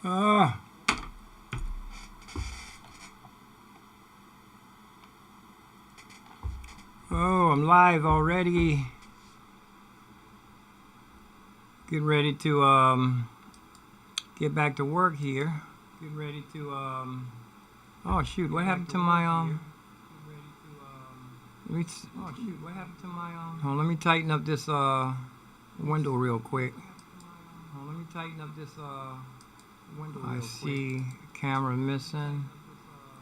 Oh, I'm live already. Getting ready to get back to work here. Getting ready to oh shoot, what happened to my oh shoot, what happened to my oh, let me tighten up this window real quick. Oh, let me tighten up this window real quick. I see camera missing.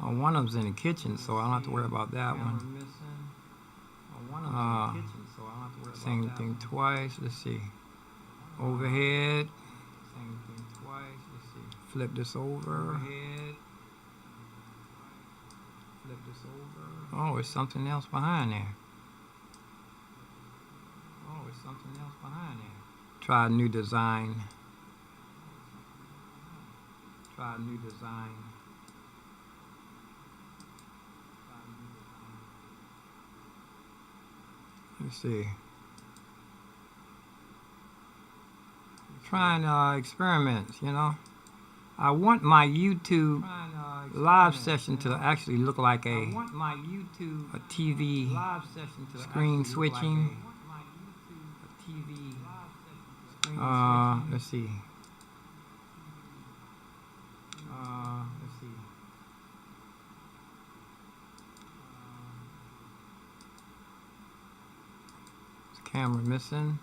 Oh, one of them's in the kitchen, so I don't have to worry about that one. Same thing twice. Let's see. Overhead. Same thing twice. Let's see. Flip this over. Overhead. Flip this over. Oh, it's something else behind there. Oh, it's something else behind there. Try a new design. Try a new design. Let's see. Trying experiments, you know. I want my YouTube live session to actually look like a TV screen switching. Let's see. Camera missing.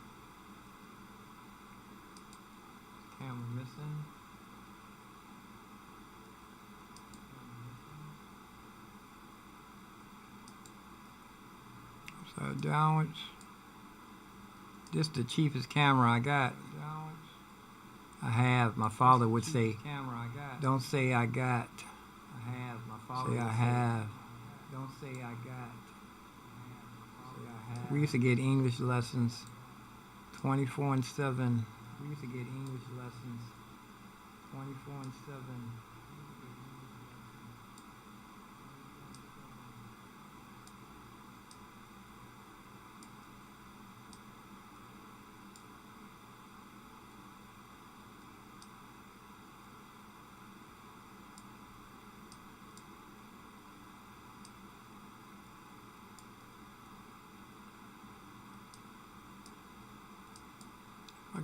Camera missing. Upside downwards. This the cheapest camera I got. I have. My father would say, don't say I got. I have. My father say I have. Don't say I got. We used to get English lessons 24/7. We used to get English lessons 24/7.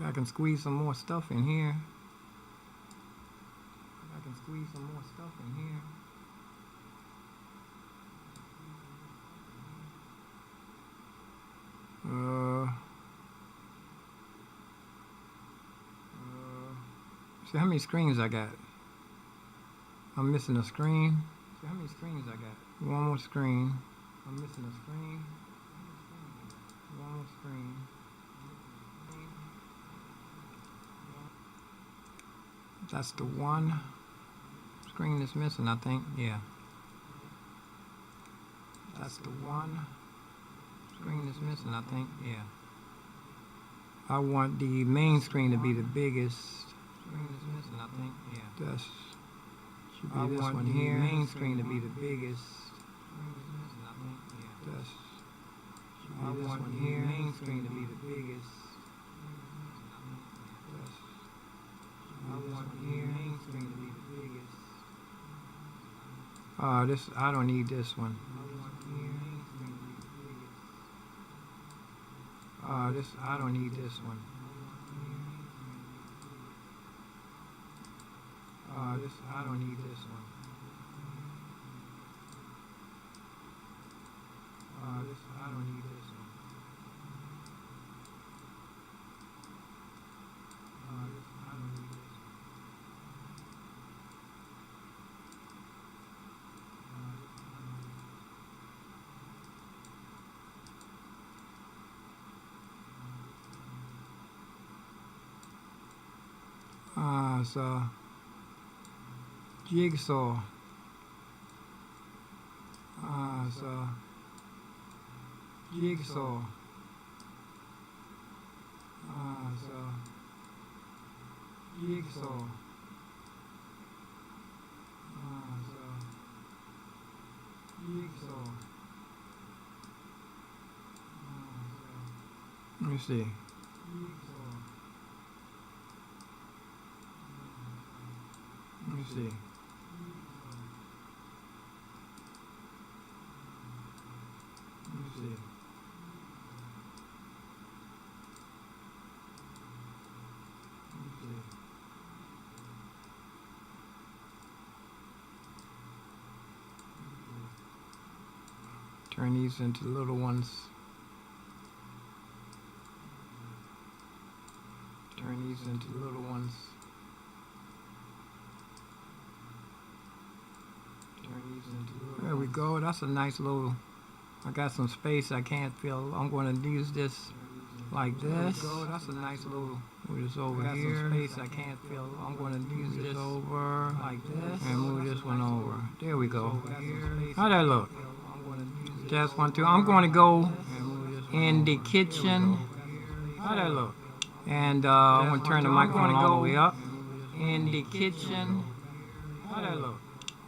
I can squeeze some more stuff in here. I can squeeze some more stuff in here. See how many screens I got? I'm missing a screen. See how many screens I got? One more screen. I'm missing a screen. One more screen. That's the one screen that's missing, I think. Yeah. That's the one screen that's missing, I think. Yeah. I want the main screen to be the biggest. Screen that's missing, I think. Yeah. That should be this one here. Main screen to be the biggest. Screen that's missing, I think. Yeah. That should be this one here. Main screen to be the biggest. I want here main screen to be the biggest. This I don't need this one. This I don't need this one. This I don't need this one. This I don't need this one. This I don't need this one. It's a jigsaw. It's a jigsaw. It's a jigsaw. It's a jigsaw. Let me see. see. Turn these into little ones. Turn these into little ones. Turn these into little There we go. That's a nice little. I got some space I can't fill. I'm going to use this like this. There we go. That's a nice little. Move this over here. Some space I can't fill. I'm going to use this over like this and move this one over. There we go. How'd that look? Just 1, 2. I'm going to go in the kitchen. How'd that look? And I'm going to turn the microphone all the way up. In the kitchen. How'd that look?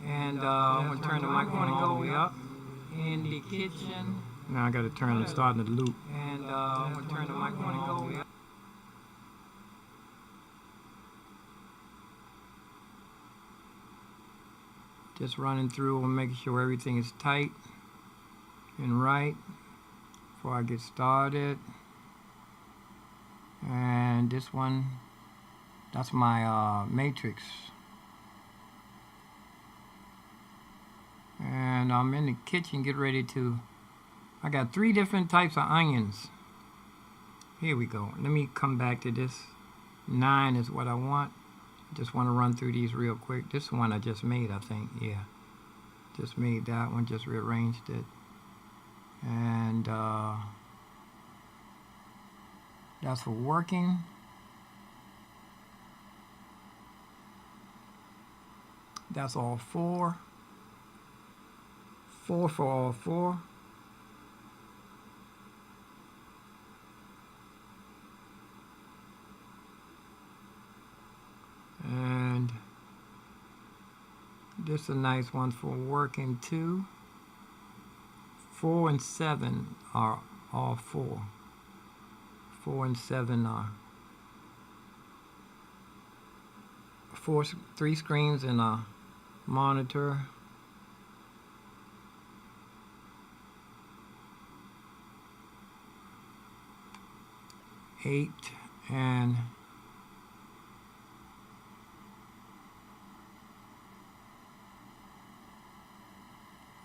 And I'm going to turn the microphone all the way up. In the kitchen. Now I got to turn and start the loop. And I'm going to turn the microphone all the way up. Just running through and making sure everything is tight and right before I get started. And this one, that's my matrix. And I'm in the kitchen, get ready to, I got 3 different types of onions. Here we go. Let me come back to this. 9 is what I want. Just want to run through these real quick. This one I just made, I think. Yeah, just made that one, just rearranged it. And that's for working. That's all 4. 4 for all 4. And this is a nice one for working too. 4 and 7 are all 4. 4 and 7 are 3 screens and a monitor. Eight and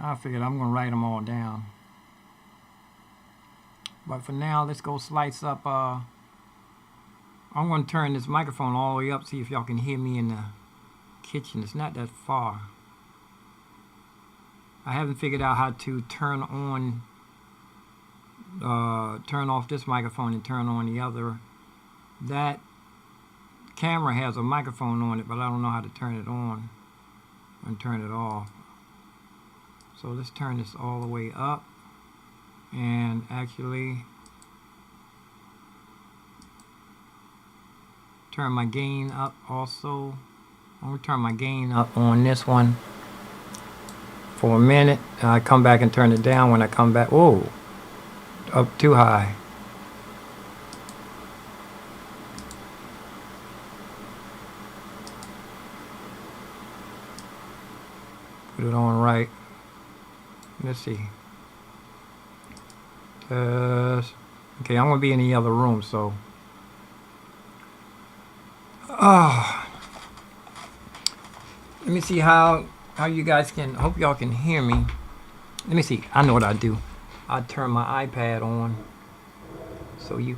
I figured I'm going to write them all down. But for now, let's go slice up. I'm going to turn this microphone all the way up, see if y'all can hear me in the kitchen. It's not that far. I haven't figured out how to turn off this microphone and turn on the other. That camera has a microphone on it, but I don't know how to turn it on and turn it off. So let's turn this all the way up and actually turn my gain up also. I'm going to turn my gain up on this one for a minute. And I come back and turn it down when I come back. Whoa, up too high. Put it on right. Let's see. Okay, I'm gonna be in the other room, so. Let me see how you guys can. Hope y'all can hear me. Let me see. I know what I do. I turn my iPad on so you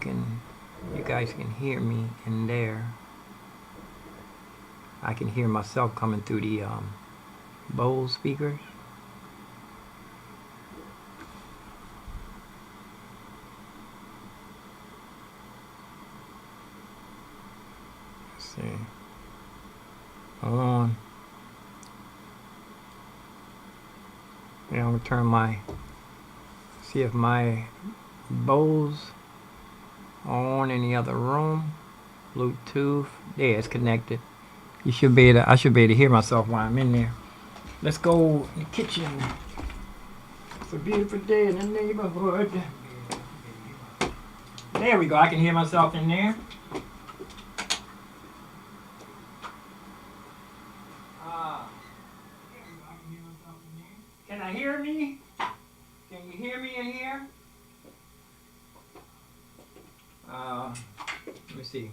guys can hear me in there. I can hear myself coming through the Bose speakers. See. Hold on. Yeah, I'm gonna turn see if my Bose are on in the other room. Bluetooth. Yeah, it's connected. I should be able to hear myself while I'm in there. Let's go in the kitchen. It's a beautiful day in the neighborhood. There we go. I can hear myself in there. me? Can you hear me in here? Let me see.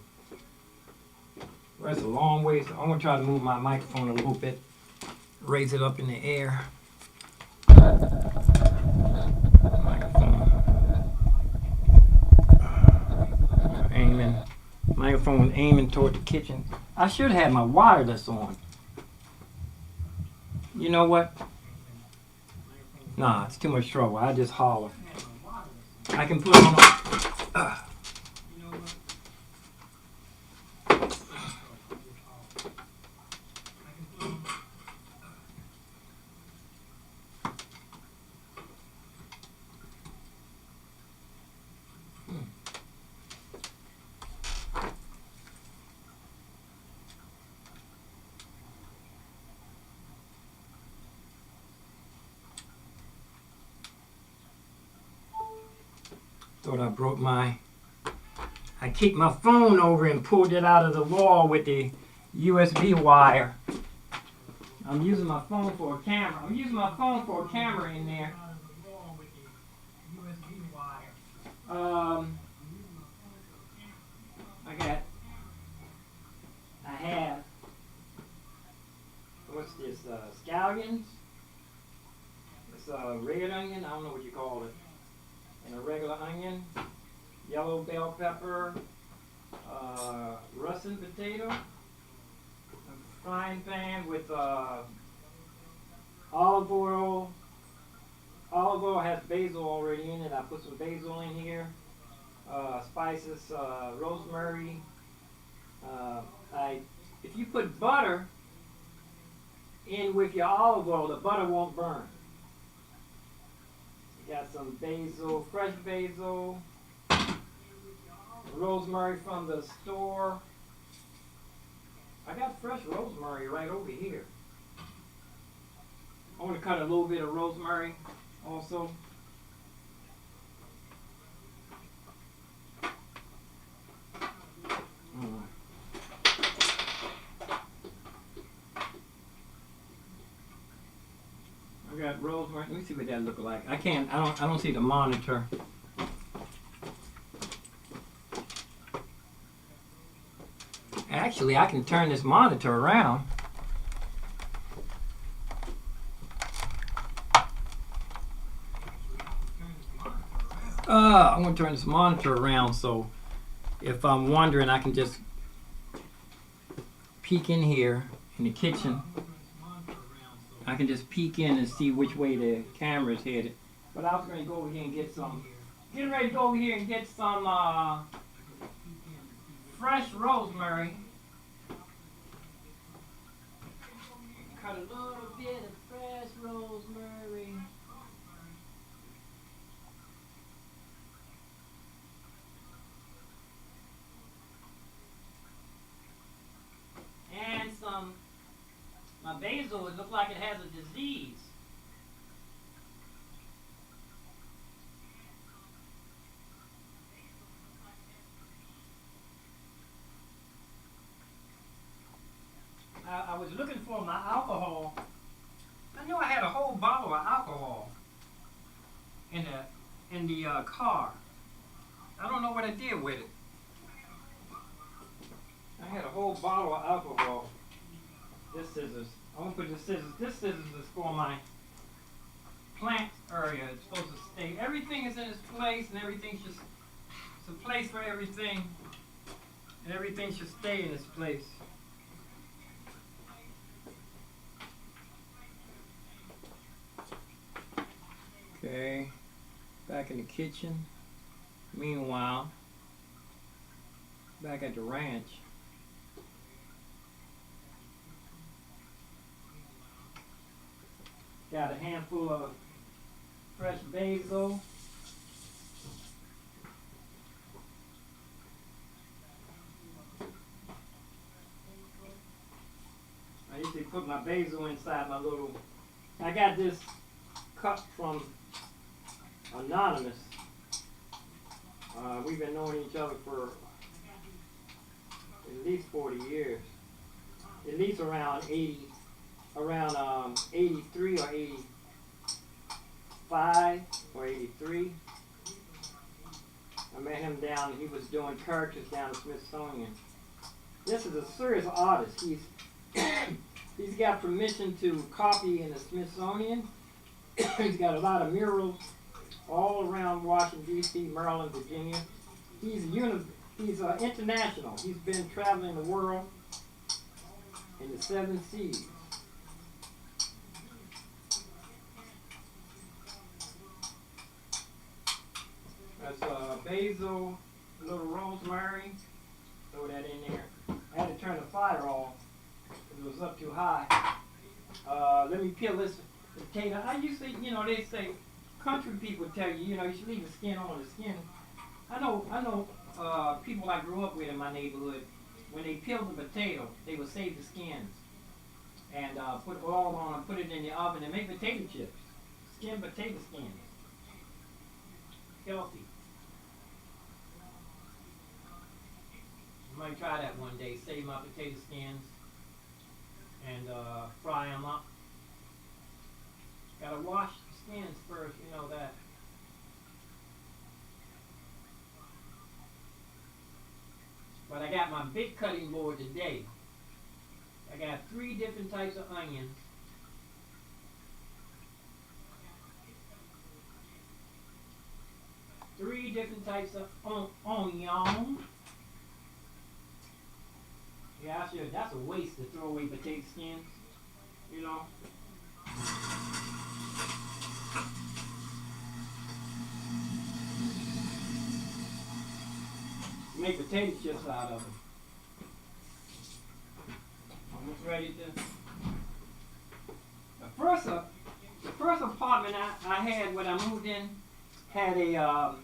Well, that's a long ways. I'm gonna try to move my microphone a little bit, raise it up in the air. Microphone aiming toward the kitchen. I should have my wireless on. You know what? Nah, it's too much trouble. I just holler. I can put on. Thought I broke my. I kicked my phone over and pulled it out of the wall with the USB wire. I'm using my phone for a camera. I'm using my phone for a camera in there. I have. What's this? Scallions. It's a red onion. I don't know what you call it. And a regular onion, yellow bell pepper, russet potato, a frying pan with olive oil. Olive oil has basil already in it. I put some basil in here. Spices, rosemary. If you put butter in with your olive oil, the butter won't burn. Got some basil, fresh basil, rosemary from the store. I got fresh rosemary right over here. I want to cut a little bit of rosemary also. I got rosemary. Let me see what that look like. I don't see the monitor. Actually, I can turn this monitor around. I'm going to turn this monitor around so if I'm wondering, I can just peek in here in the kitchen. I can just peek in and see which way the camera's headed. But I was going to go over here and get some. Getting ready to go over here and get some fresh rosemary. Cut a little bit of fresh rosemary. And some. My basil, it looks like it has a disease. I was looking for my alcohol. I knew I had a whole bottle of alcohol in the car. I don't know what I did with it. I had a whole bottle of alcohol. This scissors. I'm gonna put the scissors. This scissors is for my plant area. It's supposed to stay. Everything is in its place, and everything should. It's a place for everything, and everything should stay in its place. Okay, back in the kitchen. Meanwhile, back at the ranch. Got a handful of fresh basil. I usually put my basil inside my little. I got this cup from Anonymous. We've been knowing each other for at least 40 years. At least around 83 or 85 or 83. I met him down, he was doing characters down at Smithsonian. This is a serious artist. He's got permission to copy in the Smithsonian. He's got a lot of murals all around Washington, D.C., Maryland, Virginia. He's international. He's been traveling the world in the 7 seas. That's basil, a little rosemary. Throw that in there. I had to turn the fire off because it was up too high. Let me peel this potato. I used to, they say, country people tell you, you should leave the skin on the skin. I know people I grew up with in my neighborhood, when they peeled the potato, they would save the skins and put oil on and put it in the oven and make potato chips. Skin potato skins. Healthy. I might try that one day. Save my potato skins and fry them up. Gotta wash the skins first, you know that. But I got my big cutting board today. I got 3 different types of onions. Three different types of onion. Yeah, that's a waste to throw away potato skins, Make potato chips out of them. Almost ready to. The first apartment I had when I moved in had a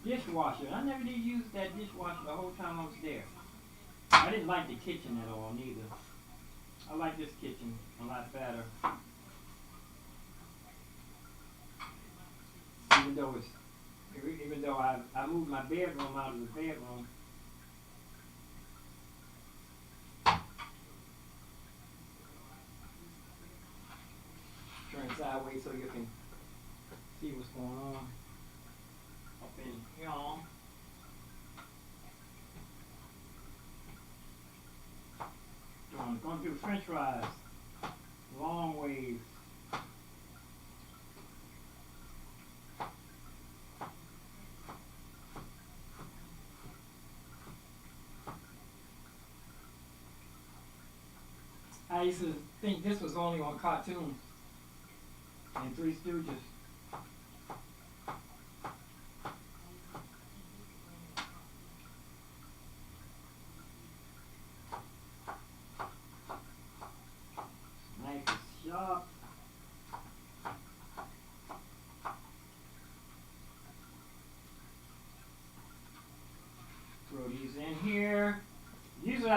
dishwasher. I never did use that dishwasher the whole time I was there. I didn't like the kitchen at all neither. I like this kitchen a lot better. Even though I moved my bedroom out of the bedroom. Turn sideways so you can see what's going on up in here. Going through French fries, long ways. I used to think this was only on cartoons and Three Stooges. Knife is sharp. Throw these in here. Usually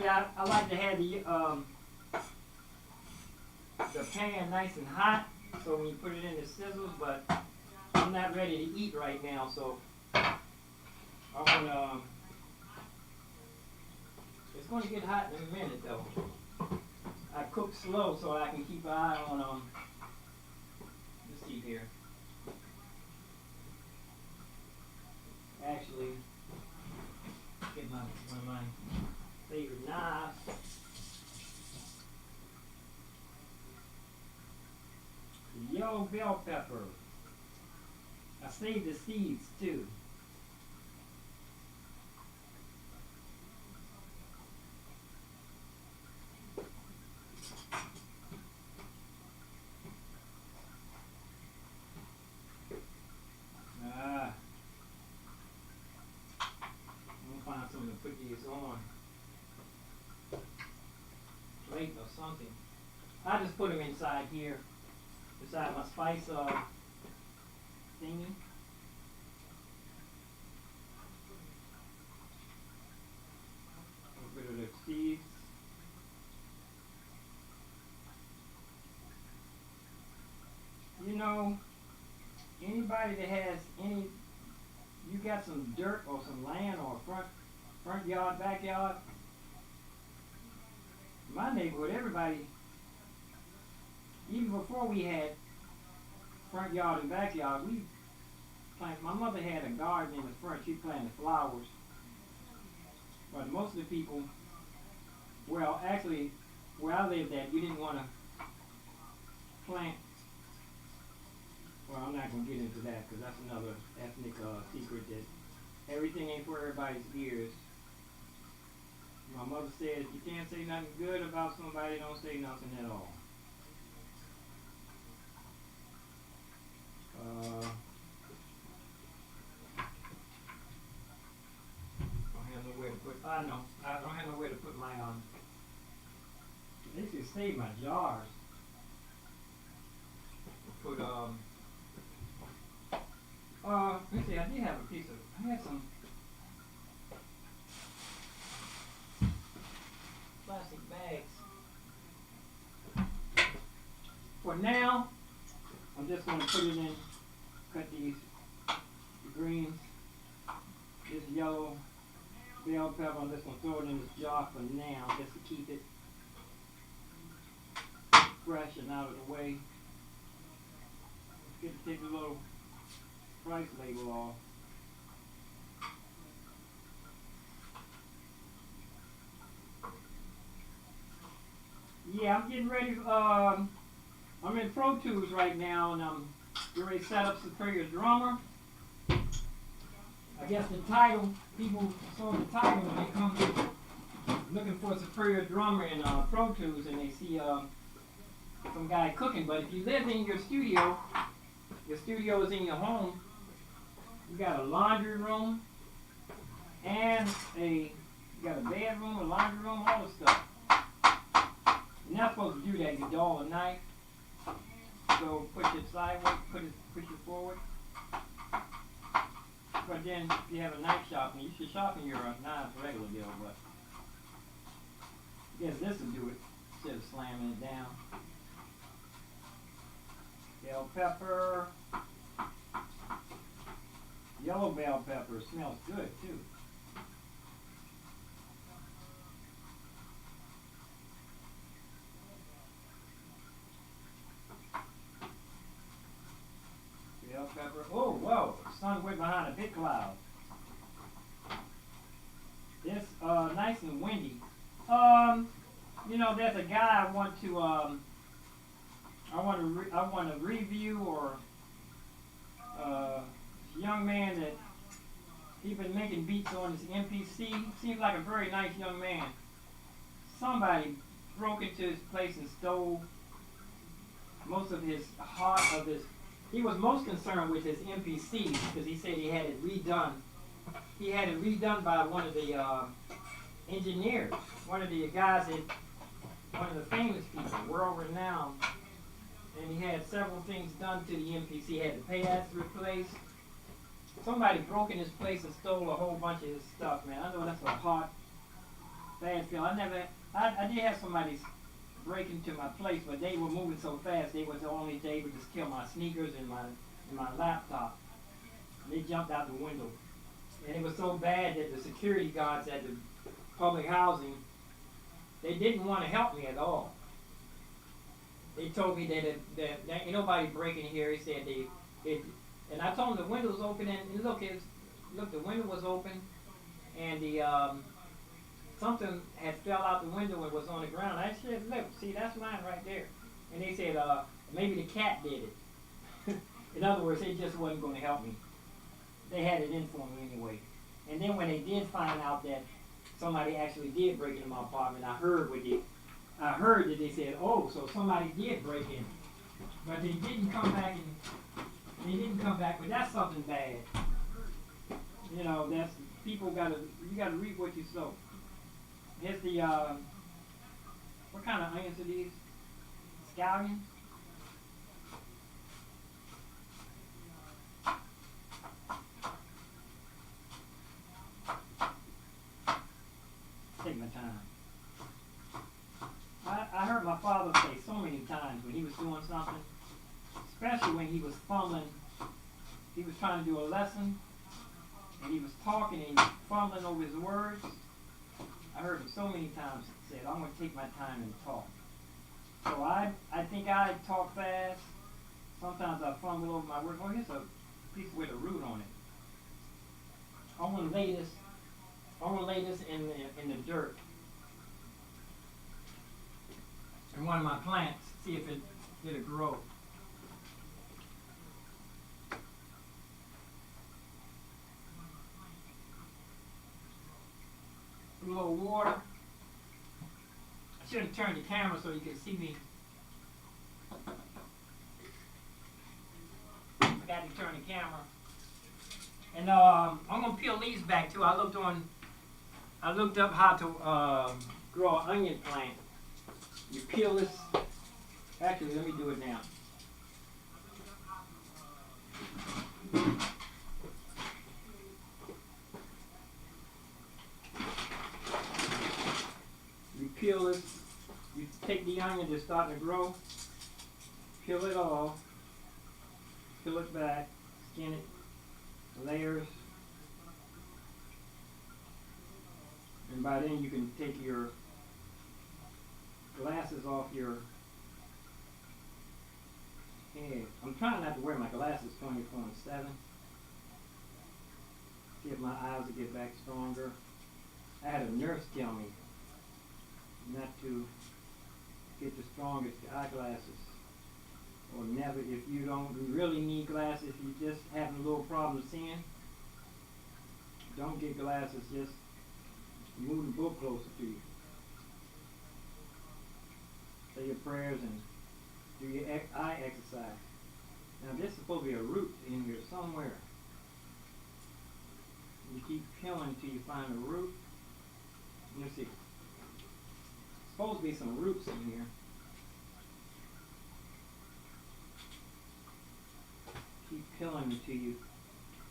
I like to have the pan nice and hot, so when you put it in the sizzles, but I'm not ready to eat right now, so I want it's going to get hot in a minute though. I cook slow so I can keep an eye on let's see here. Actually, get one of my favorite knives. Yellow bell pepper. I saved the seeds too. I'm gonna find something to put these on. Plate or something. I just put them inside here. Beside my spice thingy. Get rid of the seeds. Anybody that has you got some dirt or some land or front yard, backyard. In my neighborhood, everybody, even before we had front yard and backyard, we planted. My mother had a garden in the front. She planted flowers. But most of the people, well, actually, where I lived at, you didn't want to plant. Well, I'm not going to get into that because that's another ethnic secret that everything ain't for everybody's ears. My mother said, if you can't say nothing good about somebody, don't say nothing at all. Don't have nowhere to put. I know. I don't have nowhere to put my They should save my jars. Put let's see. I did have a piece of. I had some plastic bags. For now, I'm just going to put it in. Cut these greens. This yellow bell pepper. I'm just going to throw it in this jar for now, just to keep it fresh and out of the way. Get to take the little price label off. Yeah, I'm getting ready. I'm in ProTools right now, and I'm getting ready to set up Superior Drummer. I guess the title, people saw the title when they come looking for a Superior Drummer in ProTools, and they see some guy cooking. But if you live in your studio is in your home, you got a laundry room, and you got a bedroom, a laundry room, all the stuff. You're not supposed to do that. You dull a knife. So push it sideways, push it forward. But then if you have a knife sharpener, you should sharpen your knives regular deal, but I guess this will do it instead of slamming it down. Bell pepper. Yellow bell pepper smells good too. Bell pepper. Oh, whoa! The sun went behind a big cloud. It's nice and windy. You know, there's a guy I want to review, or young man that he's been making beats on his MPC. Seems like a very nice young man. Somebody broke into his place and stole most of his he was most concerned with his MPCs because he said he had it redone. He had it redone by one of the engineers, one of the guys one of the famous people, world renowned. And he had several things done to the MPC. He had the pads replaced. Somebody broke in his place and stole a whole bunch of his stuff, man. I know that's a hot, bad feeling. I did have somebody break into my place, but they were moving so fast, they was only able to just kill my sneakers and my laptop. They jumped out the window. And it was so bad that the security guards at the public housing, they didn't want to help me at all. They told me that ain't nobody breaking here. He said and I told them the window's open, and look, the window was open, and something had fell out the window and was on the ground. I said, look, see, that's mine right there. And they said, maybe the cat did it. In other words, they just wasn't going to help me. They had it in for me anyway. And then when they did find out that somebody actually did break into my apartment, I heard that they said, oh, so somebody did break in. But they didn't come back, but that's something bad. You know, you gotta reap what you sow. Here's the, what kind of onions are these? Scallions? Take my time. I heard my father say so many times when he was doing something, especially when he was fumbling, he was trying to do a lesson, and he was talking and he was fumbling over his words. I heard him so many times say, I'm going to take my time and talk. So I think I talk fast. Sometimes I fumble over my words. Oh, here's a piece with a root on it. I want to lay this. I want to lay this in the dirt. In one of my plants, see if it'll grow. A little water. I should have turned the camera so you can see me. I got to turn the camera. And I'm gonna peel these back too. I looked up how to grow an onion plant. You peel this. Actually, let me do it now. You peel this. You take the onion that's starting to grow. Peel it off. Peel it back. Skin it. Layers. And by then you can take your glasses off your head. I'm trying not to wear my glasses 24/7. See if my eyes will get back stronger. I had a nurse tell me not to get the strongest eyeglasses. Or never, if you don't really need glasses, if you just having a little problem seeing, don't get glasses, just move the book closer to you. Say your prayers and do your eye exercise. Now this is supposed to be a root in here somewhere. You keep peeling until you find a root. Let's see. Supposed to be some roots in here. Keep peeling until you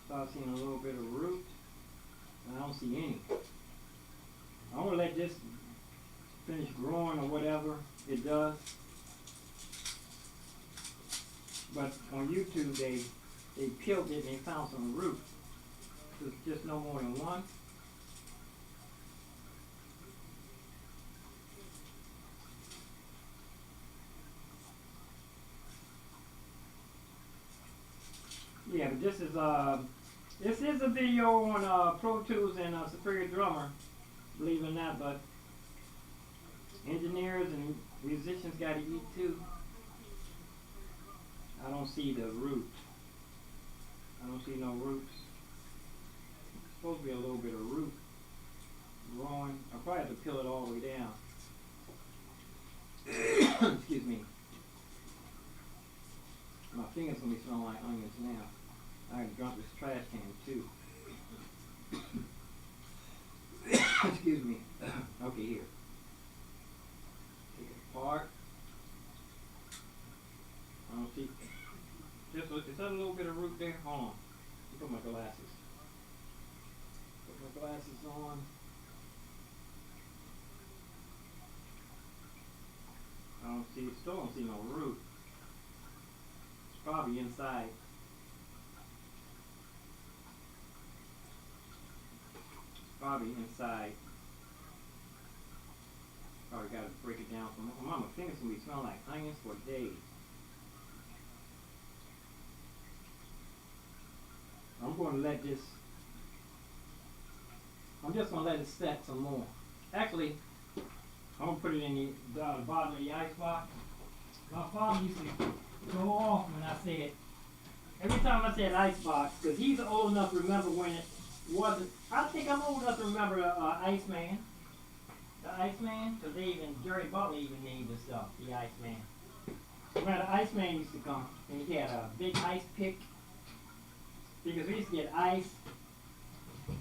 start seeing a little bit of root. I don't see any. I'm going to let this finish growing or whatever it does. But on YouTube they peeled it and they found some root. There's just no more than one. Yeah, but this is a video on ProTools and Superior Drummer, believe it or not, but engineers and musicians got to eat too. I don't see the root. I don't see no roots. There's supposed to be a little bit of root growing. I'll probably have to peel it all the way down. Excuse me. My fingers gonna be smelling like onions now. I had drunk this trash can too. Excuse me. Okay, here. Take it apart. I don't see. Is that a little bit of root there? Hold on. Let me put my glasses. Put my glasses on. I don't see. Still don't see no root. It's probably inside. Probably inside. Probably got to break it down. My fingers gonna be smelling like onions for days. I'm going to let this. I'm just going to let it set some more. Actually, I'm going to put it in the bottom of the ice box. My father used to go off when I said, every time I said ice box, because he's old enough to remember when it wasn't. I think I'm old enough to remember Iceman. The Iceman, because Jerry Butler even named the stuff, the Iceman. When the Iceman used to come, and he had a big ice pick, because we used to get ice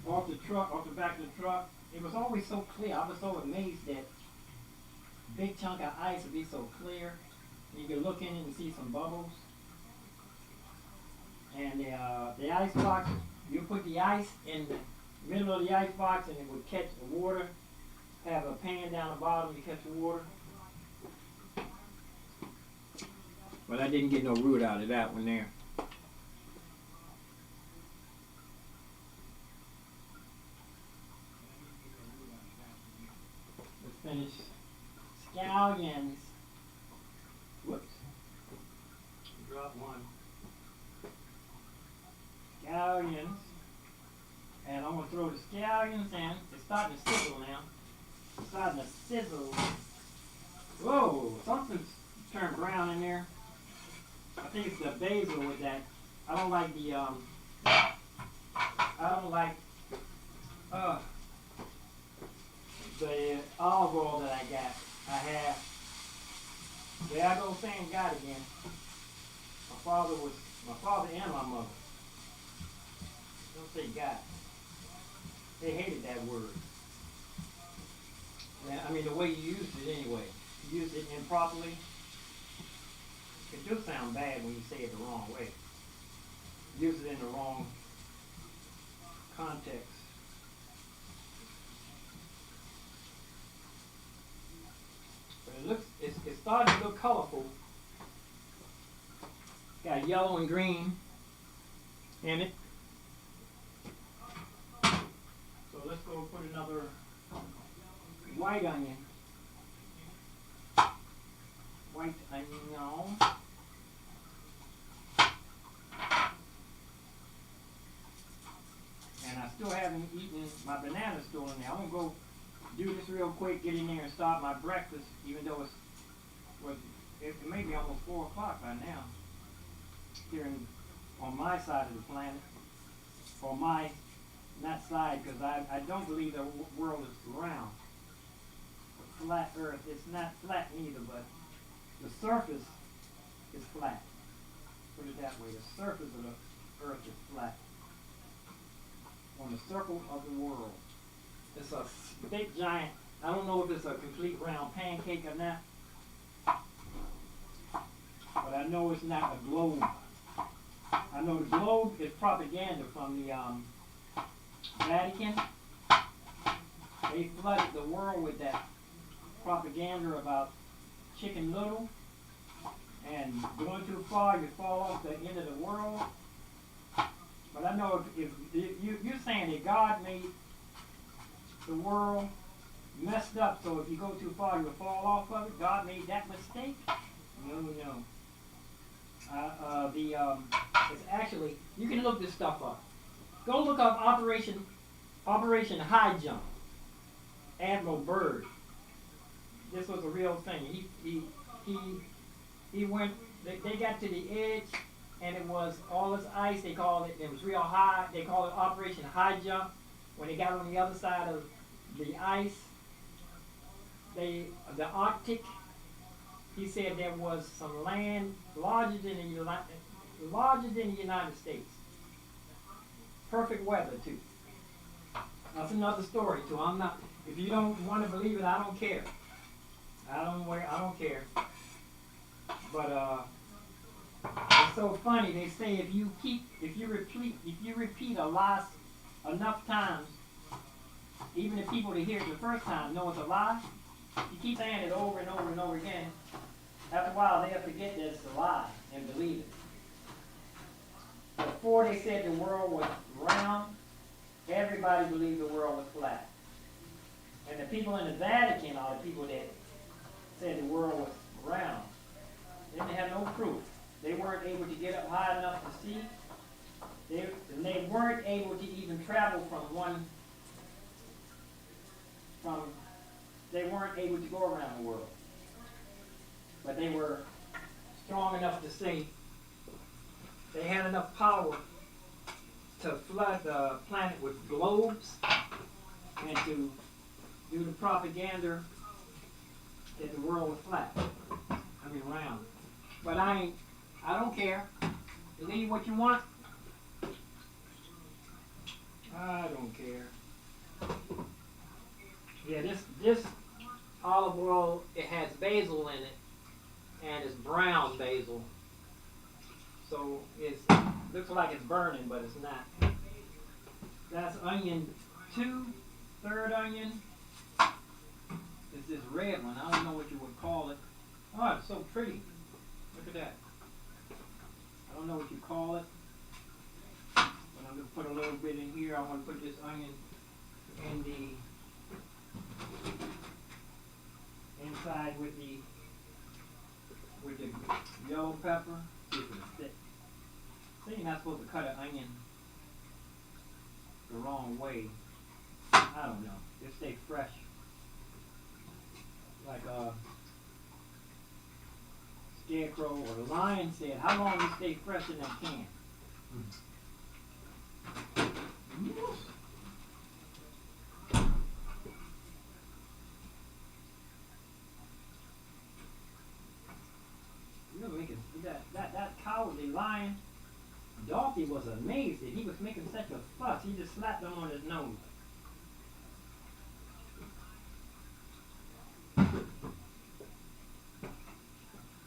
off the truck, off the back of the truck. It was always so clear. I was so amazed that big chunk of ice would be so clear. You could look in it and see some bubbles. And the ice box, you put the ice in the middle of the ice box and it would catch the water. Have a pan down the bottom to catch the water. But I didn't get no root out of that one there. Let's finish scallions. drop one. Scallions. And I'm going to throw the scallions in. It's starting to sizzle now. It's starting to sizzle. Whoa, something's turned brown in there. I think it's the basil with that. I don't like the, the olive oil that I have. There I go saying God again. My father and my mother. Don't say God. They hated that word. I mean, the way you used it anyway. You used it improperly. It does sound bad when you say it the wrong way. Use it in the wrong context. But it's starting to look colorful. Got yellow and green in it. So let's go put another white onion. White onion. And I still haven't eaten my banana still in there. I'm gonna go do this real quick, get in there and start my breakfast, even though it may be almost 4 o'clock by now. Here on my side of the planet. Or not side, because I don't believe the world is round. A flat earth, it's not flat neither, but the surface is flat. Put it that way, the surface of the earth is flat. On the circle of the world. It's a big giant, I don't know if it's a complete round pancake or not, but I know it's not a globe. I know the globe is propaganda from the Vatican. They flooded the world with that propaganda about Chicken Little and going too far, you fall off the end of the world. But I know if you're saying that God made the world messed up, so if you go too far, you'll fall off of it. God made that mistake? No. It's actually, you can look this stuff up. Go look up Operation High Jump. Admiral Byrd. This was a real thing. He went. They got to the edge. And it was all this ice, they called it was real high, they called it Operation High Jump. When they got on the other side of the ice, the Arctic, he said there was some land larger than the United States. Perfect weather too. That's another story too. If you don't want to believe it, I don't care. I don't care. But it's so funny. They say if you repeat a lie enough times, even the people that hear it the first time know it's a lie. You keep saying it over and over and over again. After a while, they'll forget that it's a lie and believe it. Before they said the world was round, everybody believed the world was flat. And the people in the Vatican are the people that said the world was round. They didn't have no proof. They weren't able to get up high enough to see. They weren't able to even travel they weren't able to go around the world. But they were strong enough to say they had enough power to flood the planet with globes and to do the propaganda that the world was flat. I mean round. But I don't care. Believe what you want. I don't care. Yeah, this olive oil, it has basil in it, and it's brown basil. So it looks like it's burning, but it's not. That's onion 2, third onion. It's this red one. I don't know what you would call it. Oh, it's so pretty. Look at that. I don't know what you call it. But I'm going to put a little bit in here. I'm going to put this onion in the inside with the yellow pepper. See if we can think you're not supposed to cut an onion the wrong way. I don't know. Just stay fresh. Like Scarecrow or the Lion said, how long you stay fresh in that can? You know, that cowardly lion, Dorothy was amazed that he was making such a fuss. He just slapped him on his nose.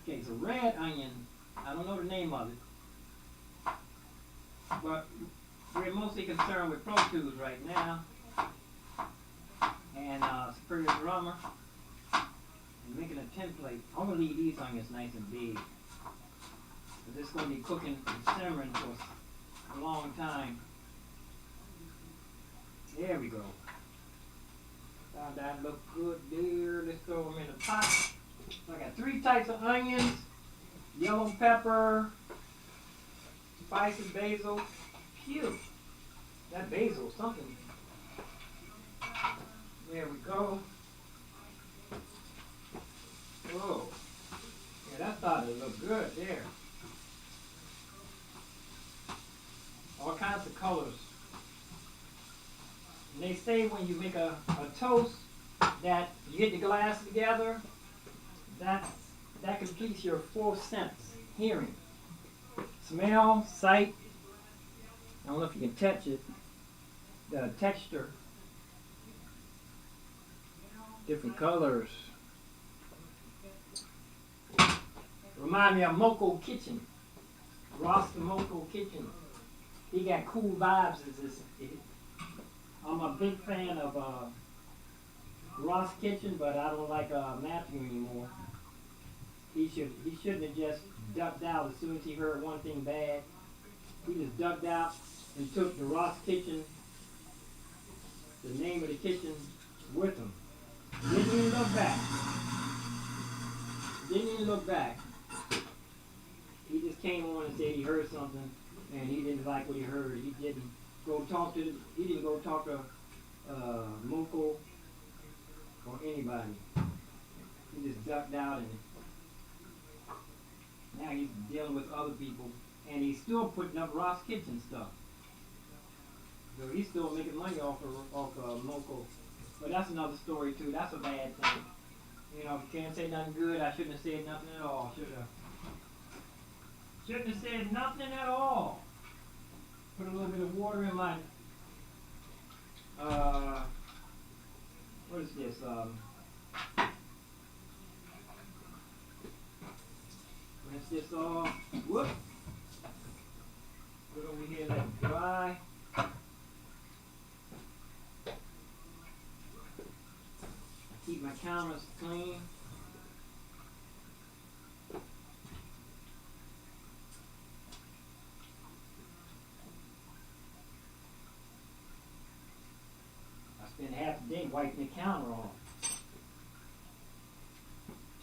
Okay, so red onion, I don't know the name of it, but we're mostly concerned with ProTools right now, and Superior Drummer, and making a template. I'm going to leave these onions nice and big, because it's going to be cooking and simmering for a long time. There we go. That look good there. Let's throw them in the pot. So I got 3 types of onions, yellow pepper, spicy basil. Phew, that basil, something. There we go. Whoa, yeah, that started to look good there. All kinds of colors. And they say when you make a toast that you hit the glass together, that completes your 4 sense: hearing, smell, sight. I don't know if you can touch it. The texture, different colors. Remind me of Moko Kitchen, Ross the Moko Kitchen. He got cool vibes as this. I'm a big fan of Ross Kitchen, but I don't like Matthew anymore. He shouldn't have just ducked out as soon as he heard one thing bad. He just ducked out and took the Ross Kitchen, the name of the kitchen, with him. Didn't even look back. Didn't even look back. He just came on and said he heard something, and he didn't like what he heard. He didn't go talk to Moko or anybody. He just ducked out, and now he's dealing with other people, and he's still putting up Ross Kitchen stuff. So he's still making money off Moko. But that's another story too. That's a bad thing. You know, if you can't say nothing good, I shouldn't have said nothing at all, should I? Shouldn't have said nothing at all. Put a little bit of water in my, what is this? Rinse this off. Whoop. Put it over here, let it dry. Keep my counters clean. I spent half the day wiping the counter off.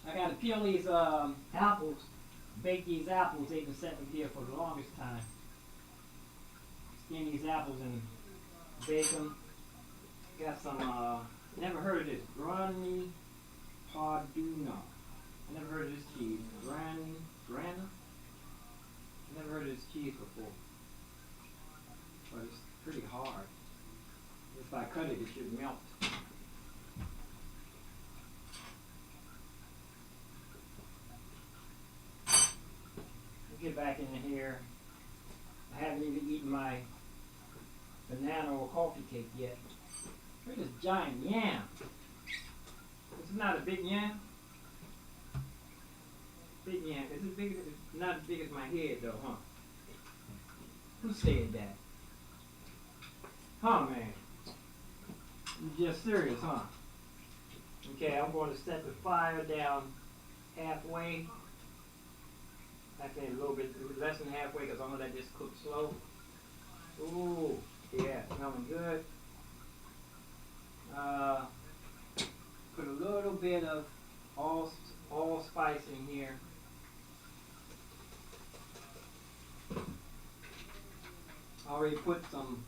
I gotta peel these apples, bake these apples. They've been sitting here for the longest time. Skin these apples and bake them. Got some, never heard of this, Grani Parduno. I never heard of this cheese. Grana? Never heard of this cheese before. But it's pretty hard. If I cut it, it should melt. Get back in here. I haven't even eaten my banana or coffee cake yet. Look at this giant yam. This is not a big yam. Big yam. It's not as big as my head though, huh? Who said that? Huh, man? You're just serious, huh? Okay, I'm going to set the fire down halfway. Actually, a little bit less than halfway because I'm going to let this cook slow. Ooh, yeah, smelling good. Put a little bit of allspice in here. already put some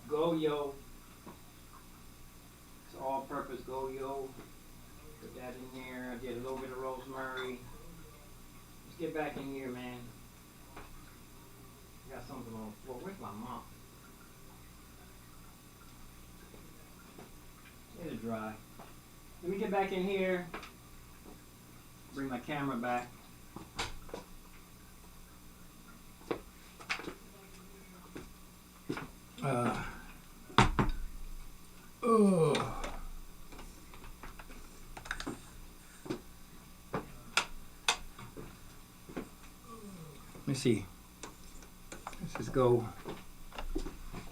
Goyo. It's all-purpose Goyo. Put that in there. I did a little bit of rosemary. Let's get back in here, man. I got something on the floor. Where's my mop? It'll dry. Let me get back in here. Bring my camera back. Let me see. Let's just go.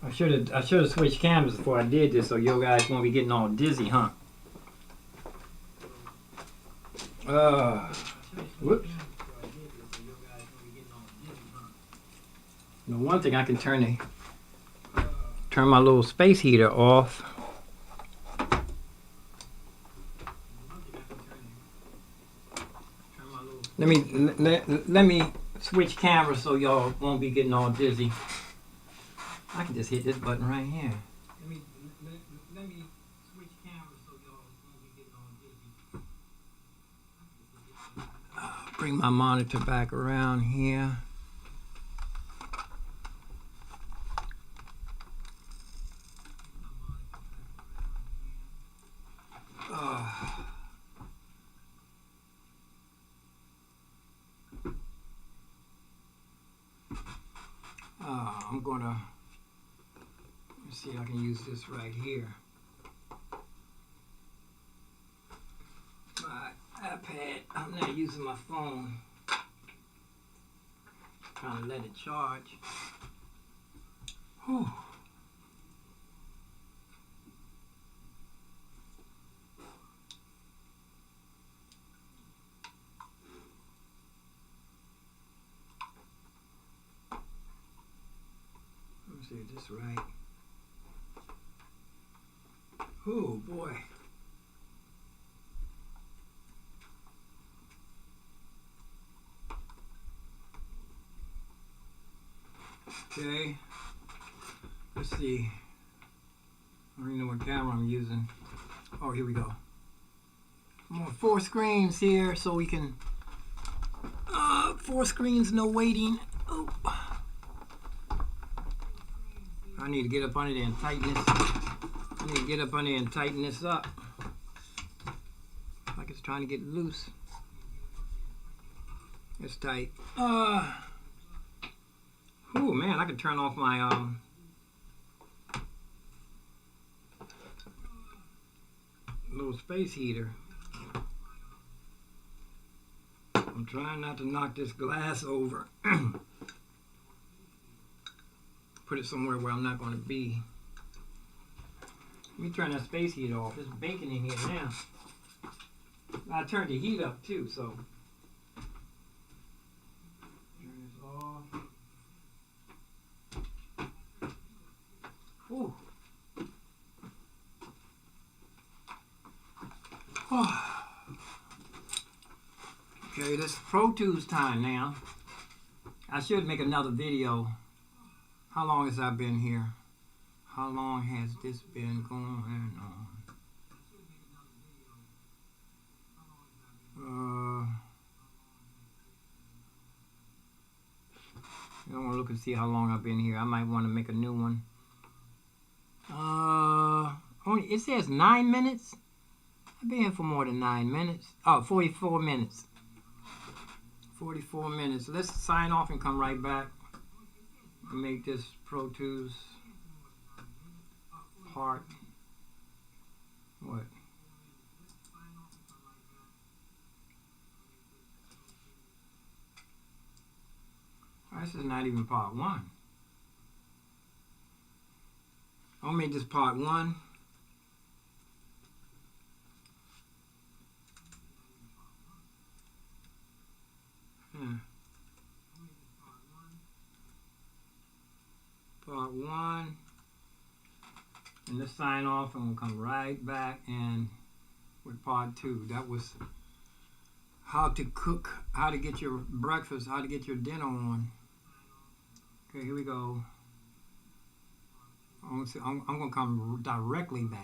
I should have switched cameras before I did this, so you guys won't be getting all dizzy, huh? Whoops. The one thing I can turn my little space heater off. Let me switch cameras so y'all won't be getting all dizzy. I can just hit this button right here. Let me switch cameras so y'all won't be getting all dizzy. Bring my monitor back around here. I'm gonna, let's see if I can use this right here. My iPad, I'm not using my phone. Trying to let it charge. Whew. See this right. Oh boy. Okay. Let's see. I don't even know what camera I'm using. Oh, here we go. More 4 screens here so we can 4 screens, no waiting. Oh. I need to get up under there and tighten this. I need to get up under there and tighten this up. Like it's trying to get loose. It's tight. Oh man, I can turn off my little space heater. I'm trying not to knock this glass over. Put it somewhere where I'm not going to be. Let me turn that space heater off. It's baking in here now. I turned the heat up too, so. Turn this off. Ooh. Oh. Okay, this is ProTools time now. I should make another video. How long has I been here? How long has this been going on? I want to look and see how long I've been here. I might want to make a new one. Only it says 9 minutes. I've been here for more than 9 minutes. Oh, 44 minutes. 44 minutes. Let's sign off and come right back. Make this ProTools part. What? This is not even part 1. I'll make this part 1. Part 1. And let's sign off and we'll come right back and with part 2. That was how to cook, how to get your breakfast, how to get your dinner on. Okay, here we go. I'm gonna come directly back.